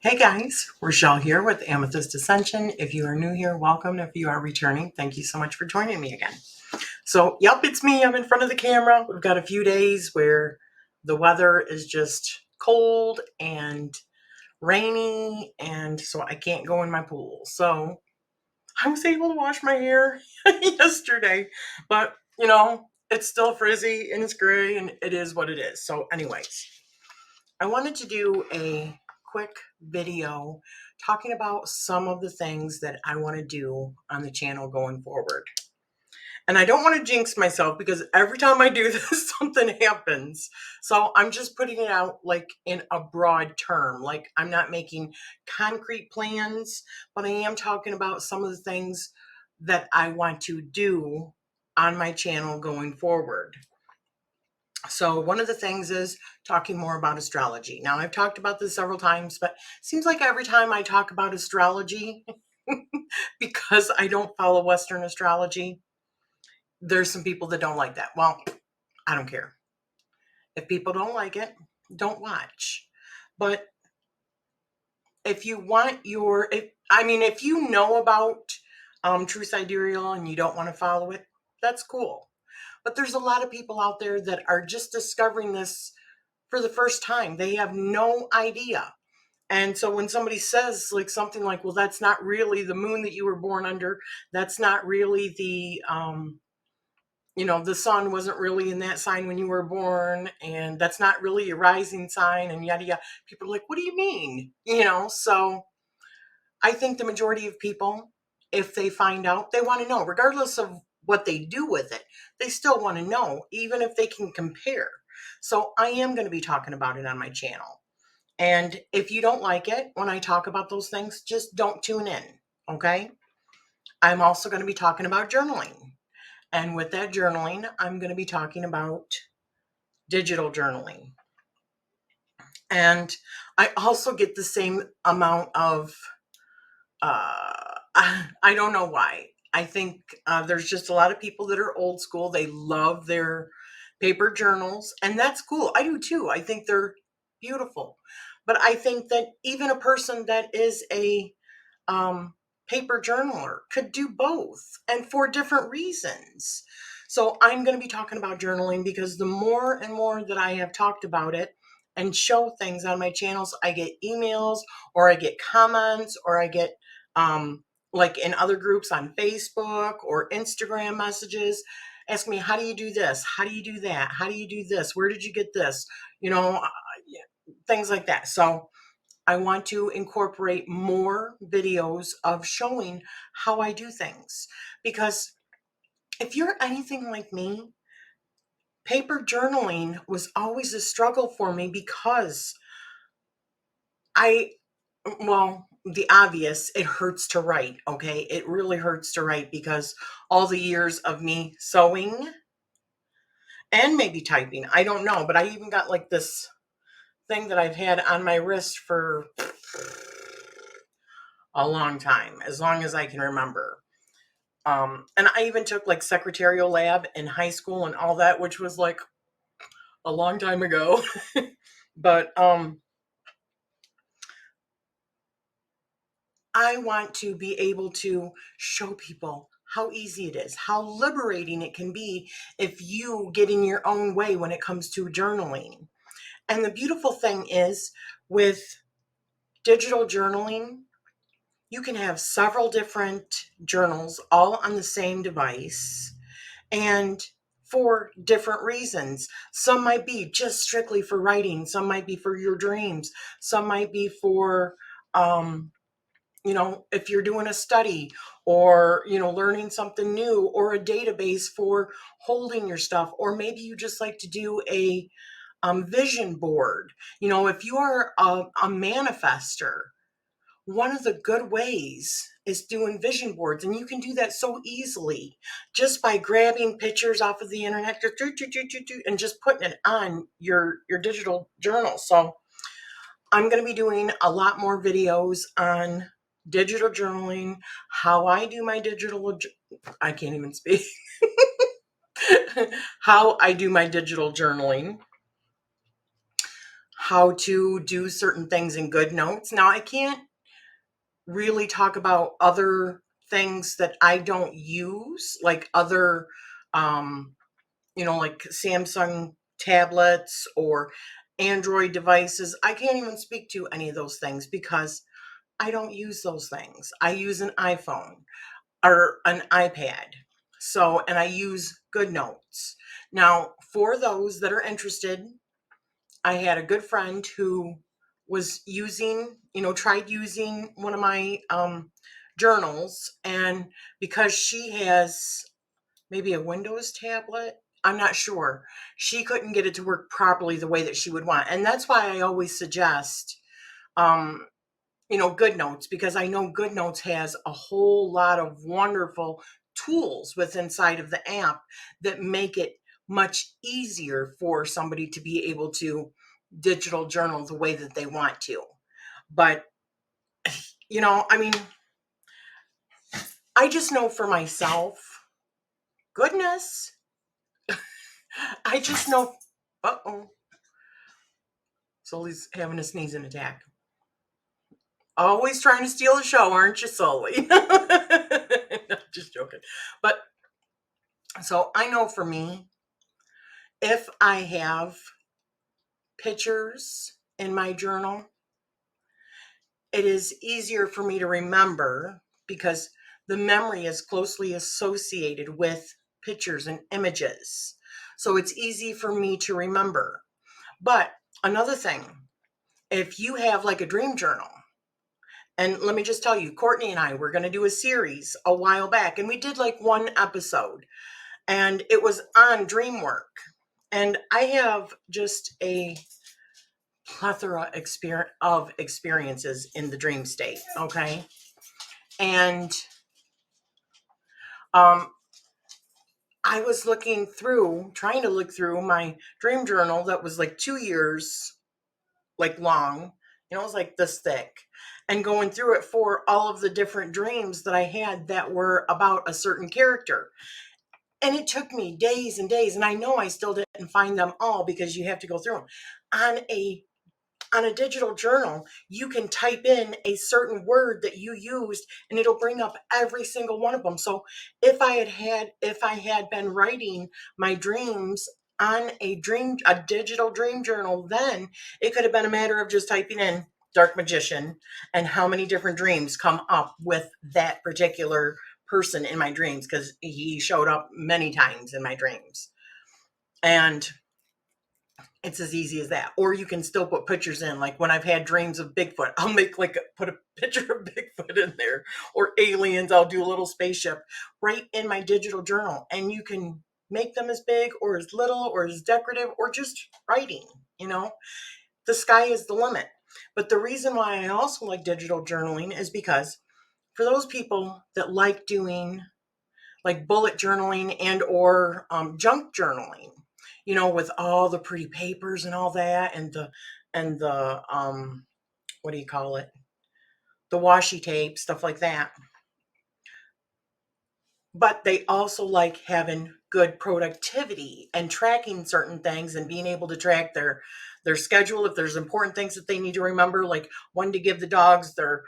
Hey guys, Rachele here with Amethyst Ascension. If you are new here, welcome. If you are returning, thank you so much for joining me again. So, yep, it's me. I'm in front of the camera. We've got a few days where the weather is just cold and rainy, and so I can't go in my pool. So, I was able to wash my hair yesterday, but it's still frizzy and it's gray and it is what it is. So, anyways, I wanted to do a quick video talking about some of the things that I want to do on the channel going forward. And I don't want to jinx myself because every time I do this, something happens. So I'm just putting it out like in a broad term. Like I'm not making concrete plans, but I am talking about some of the things that I want to do on my channel going forward. So one of the things is talking more about astrology. Now, I've talked about this several times, but it seems like every time I talk about astrology, because I don't follow Western astrology, there's some people that don't like that. Well, I don't care. If people don't like it, don't watch. But if you want if you know about True Sidereal and you don't want to follow it, that's cool. But there's a lot of people out there that are just discovering this for the first time. They have no idea. And so when somebody says like something like, well, that's not really the moon that you were born under, that's not really the sun wasn't really in that sign when you were born, and that's not really a rising sign, and yada yada. People are like, what do you mean? So I think the majority of people, if they find out, they want to know, regardless of what they do with it, they still want to know, even if they can compare. So I am going to be talking about it on my channel. And if you don't like it when I talk about those things, just don't tune in. Okay. I'm also going to be talking about journaling. And with that journaling, I'm going to be talking about digital journaling. And I also get the same amount of, I don't know why. I think there's just a lot of people that are old school. They love their paper journals, and that's cool. I do too. I think they're beautiful. But I think that even a person that is a paper journaler could do both, and for different reasons. So I'm going to be talking about journaling because the more and more that I have talked about it and show things on my channels, I get emails or I get comments or I get like in other groups on Facebook or Instagram messages ask me, how do you do this? How do you do that? How do you do this? Where did you get this? Things like that. So I want to incorporate more videos of showing how I do things. Because if you're anything like me, paper journaling was always a struggle for me because the obvious, it hurts to write, okay? It really hurts to write because all the years of me sewing and maybe typing, I don't know, but I even got like this thing that I've had on my wrist for a long time, as long as I can remember. And I even took like secretarial lab in high school and all that, which was like a long time ago. But I want to be able to show people how easy it is, how liberating it can be if you get in your own way when it comes to journaling. And the beautiful thing is with digital journaling, you can have several different journals all on the same device and for different reasons. Some might be just strictly for writing, some might be for your dreams, some might be for if you're doing a study or learning something new, or a database for holding your stuff, or maybe you just like to do a vision board. If you are a manifester, one of the good ways is doing vision boards, and you can do that so easily just by grabbing pictures off of the internet and just putting it on your digital journal. So I'm going to be doing a lot more videos on digital journaling, how I do my I can't even speak. How I do my digital journaling, how to do certain things in GoodNotes. Now, I can't really talk about other things that I don't use, like other, like Samsung tablets or Android devices. I can't even speak to any of those things because I don't use those things. I use an iPhone or an iPad. So, and I use GoodNotes. Now, for those that are interested, I had a good friend who was using, tried using one of my journals. And because she has maybe a Windows tablet, I'm not sure, she couldn't get it to work properly the way that she would want. And that's why I always suggest, um, GoodNotes, because I know GoodNotes has a whole lot of wonderful tools with inside of the app that make it much easier for somebody to be able to digital journal the way that they want to. But, I mean, I just know for myself, goodness, I just know, uh-oh, Sully's having a sneezing attack. Always trying to steal the show, aren't you, Sully? Just joking. But so I know for me, if I have pictures in my journal, it is easier for me to remember because the memory is closely associated with pictures and images. So it's easy for me to remember. But another thing, if you have like a dream journal, and let me just tell you, Courtney and I were going to do a series a while back, and we did like one episode, and it was on dream work. And I have just a plethora of experiences in the dream state, okay? And I was trying to look through my dream journal that was like 2 years like long, it was like this thick, and going through it for all of the different dreams that I had that were about a certain character. And it took me days and days, and I know I still didn't find them all because you have to go through them. On a digital journal, you can type in a certain word that you used and it'll bring up every single one of them. So if I had been writing my dreams on a digital dream journal, then it could have been a matter of just typing in dark magician and how many different dreams come up with that particular person in my dreams, because he showed up many times in my dreams. And it's as easy as that. Or you can still put pictures in. Like when I've had dreams of Bigfoot, I'll put a picture of Bigfoot in there. Or aliens, I'll do a little spaceship right in my digital journal. And you can make them as big or as little or as decorative or just writing, The sky is the limit. But the reason why I also like digital journaling is because for those people that like doing like bullet journaling and or junk journaling, with all the pretty papers and all that, and the what do you call it, the washi tape, stuff like that. But they also like having good productivity and tracking certain things and being able to track their schedule if there's important things that they need to remember, like when to give the dogs their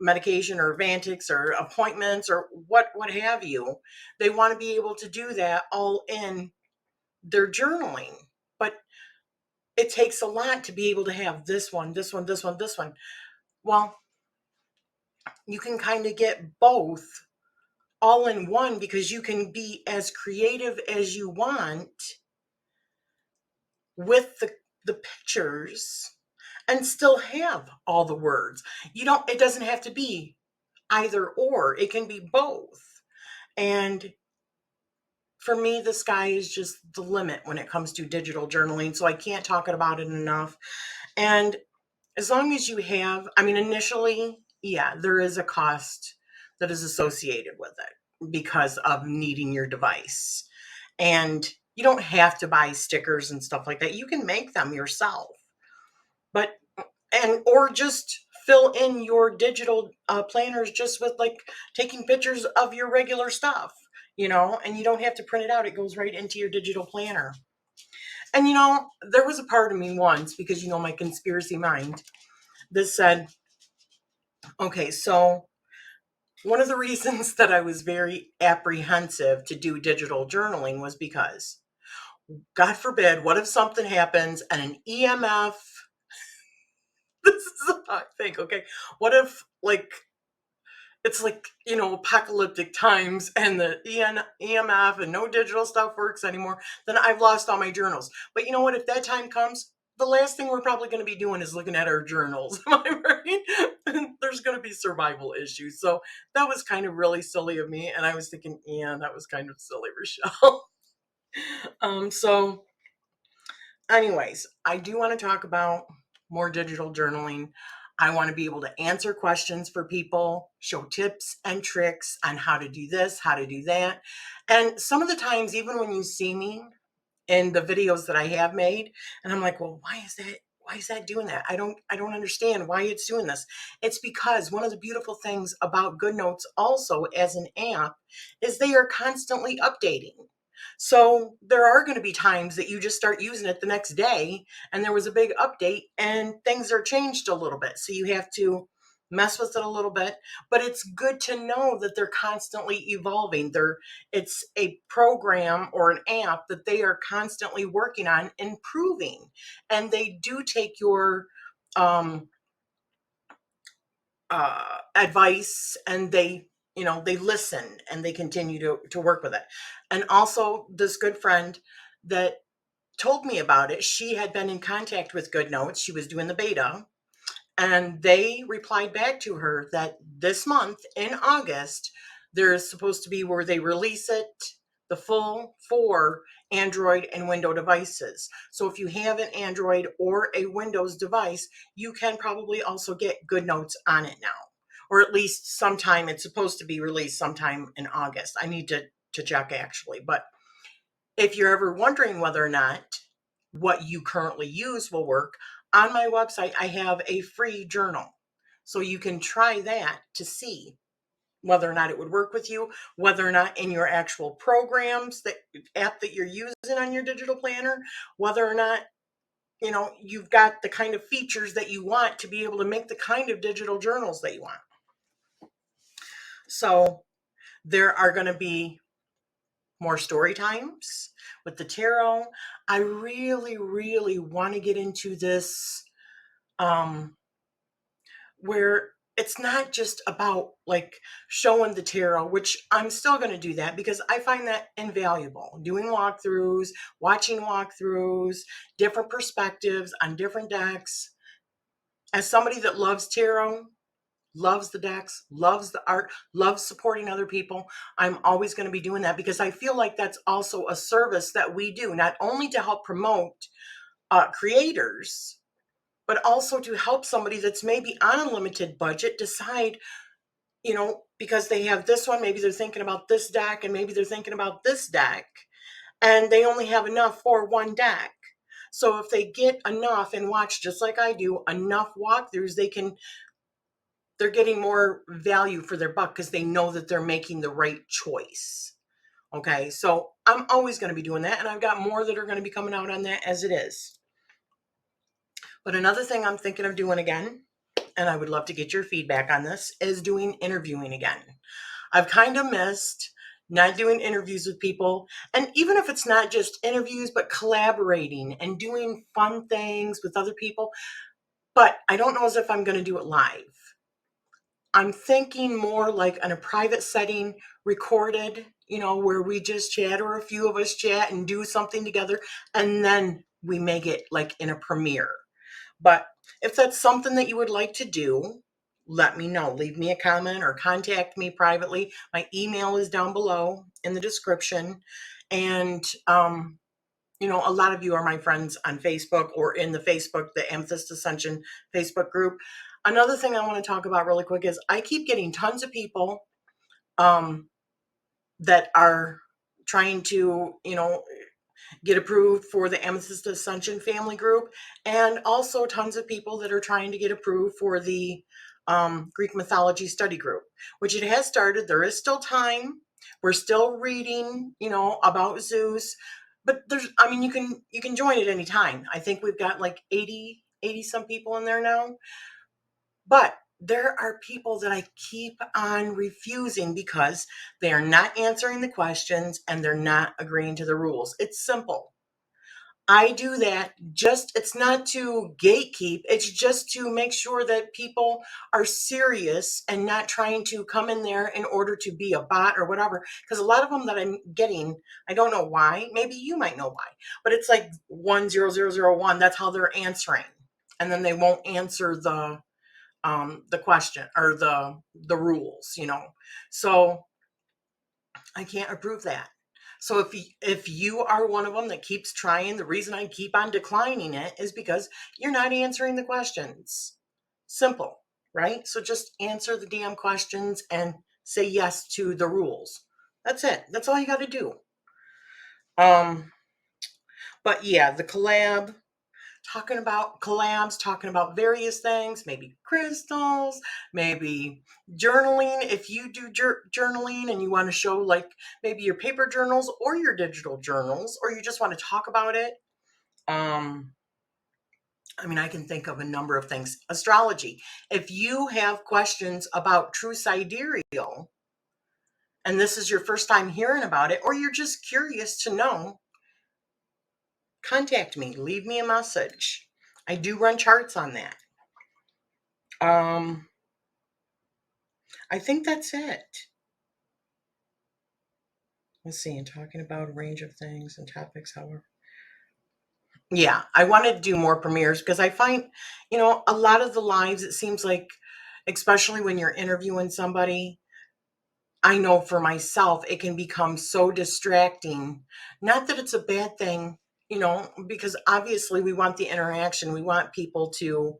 medication or Vantix or appointments or what have you. They want to be able to do that all in their journaling. But it takes a lot to be able to have this one, this one, this one, this one. Well, you can kind of get both all in one because you can be as creative as you want with the pictures and still have all the words. It doesn't have to be either or, it can be both. And for me, the sky is just the limit when it comes to digital journaling. So I can't talk about it enough. And as long as you have, initially, yeah, there is a cost that is associated with it because of needing your device. And you don't have to buy stickers and stuff like that. You can make them yourself. Or just fill in your digital planners just with like taking pictures of your regular stuff, and you don't have to print it out. It goes right into your digital planner. And there was a part of me once, because my conspiracy mind, that said, okay, so one of the reasons that I was very apprehensive to do digital journaling was because, God forbid, what if something happens and an EMF, this is how I think, okay, what if, it's apocalyptic times and the EMF and no digital stuff works anymore, then I've lost all my journals. But you know what? If that time comes, the last thing we're probably going to be doing is looking at our journals. Am I right? There's going to be survival issues. So that was kind of really silly of me. And I was thinking, yeah, that was kind of silly, Rachele. So anyways, I do want to talk about more digital journaling. I want to be able to answer questions for people, show tips and tricks on how to do this, how to do that. And some of the times, even when you see me in the videos that I have made, and I'm like, well, why is that? Why is that doing that? I don't understand why it's doing this. It's because one of the beautiful things about GoodNotes also as an app is they are constantly updating. So there are going to be times that you just start using it the next day and there was a big update and things are changed a little bit. So you have to mess with it a little bit, but it's good to know that they're constantly evolving. It's a program or an app that they are constantly working on improving, and they do take your um, advice, and they listen and they continue to work with it. And also, this good friend that told me about it, she had been in contact with GoodNotes. She was doing the beta, and they replied back to her that this month in August, there's supposed to be where they release it, the full for Android and Windows devices. So if you have an Android or a Windows device, you can probably also get GoodNotes on it now. Or at least sometime, it's supposed to be released sometime in August. I need to check actually. But if you're ever wondering whether or not what you currently use will work, on my website, I have a free journal. So you can try that to see whether or not it would work with you, whether or not in your actual programs, that app that you're using on your digital planner, whether or not you've got the kind of features that you want to be able to make the kind of digital journals that you want. So there are going to be more story times with the tarot. I really, really want to get into this where it's not just about showing the tarot, which I'm still going to do that because I find that invaluable. Doing walkthroughs, watching walkthroughs, different perspectives on different decks. As somebody that loves tarot, loves the decks, loves the art, loves supporting other people, I'm always going to be doing that because I feel like that's also a service that we do, not only to help promote creators, but also to help somebody that's maybe on a limited budget decide, because they have this one, maybe they're thinking about this deck and maybe they're thinking about this deck and they only have enough for one deck. So if they get enough and watch, just like I do, enough walkthroughs, they're getting more value for their buck because they know that they're making the right choice. Okay, so I'm always going to be doing that, and I've got more that are going to be coming out on that as it is. But another thing I'm thinking of doing again, and I would love to get your feedback on this, is doing interviewing again. I've kind of missed not doing interviews with people, and even if it's not just interviews, but collaborating and doing fun things with other people. But I don't know as if I'm going to do it live. I'm thinking more like in a private setting, recorded, where we just chat or a few of us chat and do something together, and then we make it like in a premiere. But if that's something that you would like to do, let me know. Leave me a comment or contact me privately. My email is down below in the description. And, a lot of you are my friends on Facebook or in the Amethyst Ascension Facebook group. Another thing I want to talk about really quick is I keep getting tons of people that are trying to, get approved for the Amethyst Ascension family group, and also tons of people that are trying to get approved for the Greek mythology study group, which it has started. There is still time. We're still reading, about Zeus. but there's, I mean, you can join at any time. I think we've got like 80 some people in there now. But there are people that I keep on refusing because they are not answering the questions and they're not agreeing to the rules. It's simple. I do that just, it's not to gatekeep, it's just to make sure that people are serious and not trying to come in there in order to be a bot or whatever. Because a lot of them that I'm getting, I don't know why, maybe you might know why, but it's like 10001, that's how they're answering. And then they won't answer the question or the rules, you know. So I can't approve that. So if you are one of them that keeps trying, the reason I keep on declining it is because you're not answering the questions. Simple, right? So just answer the damn questions and say yes to the rules. That's it. That's all you got to do. Um, but yeah, the collab, talking about collabs, talking about various things, maybe crystals, maybe journaling. If you do journaling and you want to show like maybe your paper journals or your digital journals, or you just want to talk about it. I mean, I can think of a number of things. Astrology. If you have questions about true sidereal, and this is your first time hearing about it, or you're just curious to know, contact me, leave me a message. I do run charts on that. Um, I think that's it. Let's see, and talking about a range of things and topics, however. Yeah, I wanted to do more premieres because I find, a lot of the lives, it seems like, especially when you're interviewing somebody, I know for myself, it can become so distracting. Not that it's a bad thing, because obviously we want the interaction. We want people to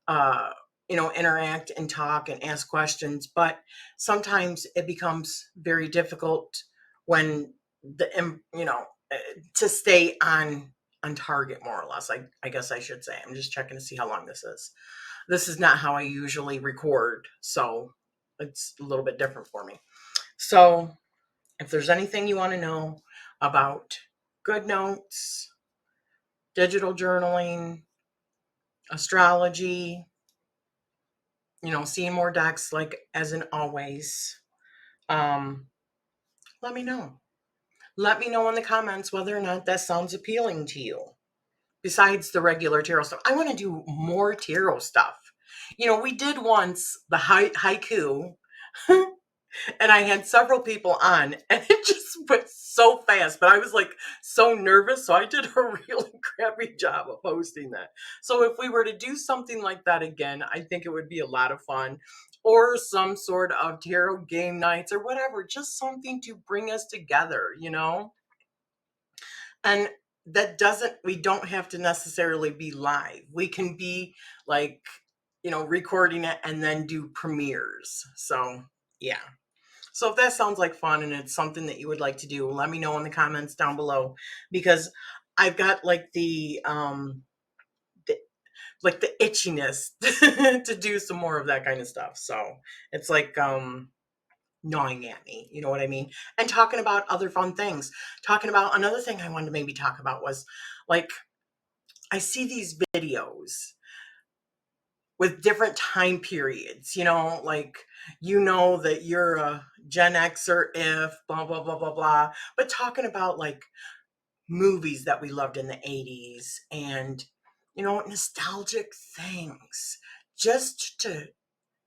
uh, interact and talk and ask questions. But sometimes it becomes very difficult when uh, to stay on target, more or less. I guess I should say. I'm just checking to see how long this is. This is not how I usually record, so it's a little bit different for me. So if there's anything you want to know about good notes, digital journaling, astrology, seeing more decks, like as in always, um, let me know. Let me know in the comments whether or not that sounds appealing to you. Besides the regular tarot stuff, I want to do more tarot stuff. We did once the haiku, and I had several people on, and it just went so fast. But I was like so nervous, so I did a really crappy job of hosting that. So if we were to do something like that again, I think it would be a lot of fun. Or some sort of tarot game nights or whatever, just something to bring us together. And we don't have to necessarily be live. We can be like, recording it and then do premieres. So, yeah. So if that sounds like fun and it's something that you would like to do, let me know in the comments down below, because I've got like the itchiness to do some more of that kind of stuff. So it's like gnawing at me, you know what I mean? And talking about other fun things. Talking about another thing I wanted to maybe talk about was like, I see these videos with different time periods, like, that you're a Gen Xer if blah, blah, blah, blah, blah. But talking about like movies that we loved in the 80s and, nostalgic things, just to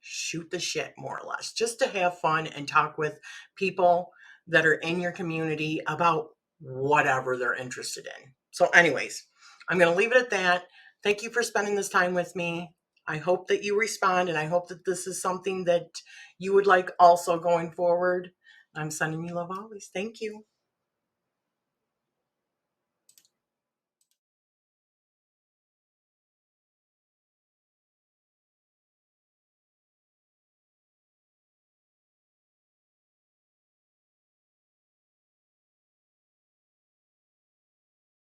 shoot the shit, more or less, just to have fun and talk with people that are in your community about whatever they're interested in. So, anyways, I'm going to leave it at that. Thank you for spending this time with me. I hope that you respond, and I hope that this is something that you would like also going forward. I'm sending you love always. Thank you.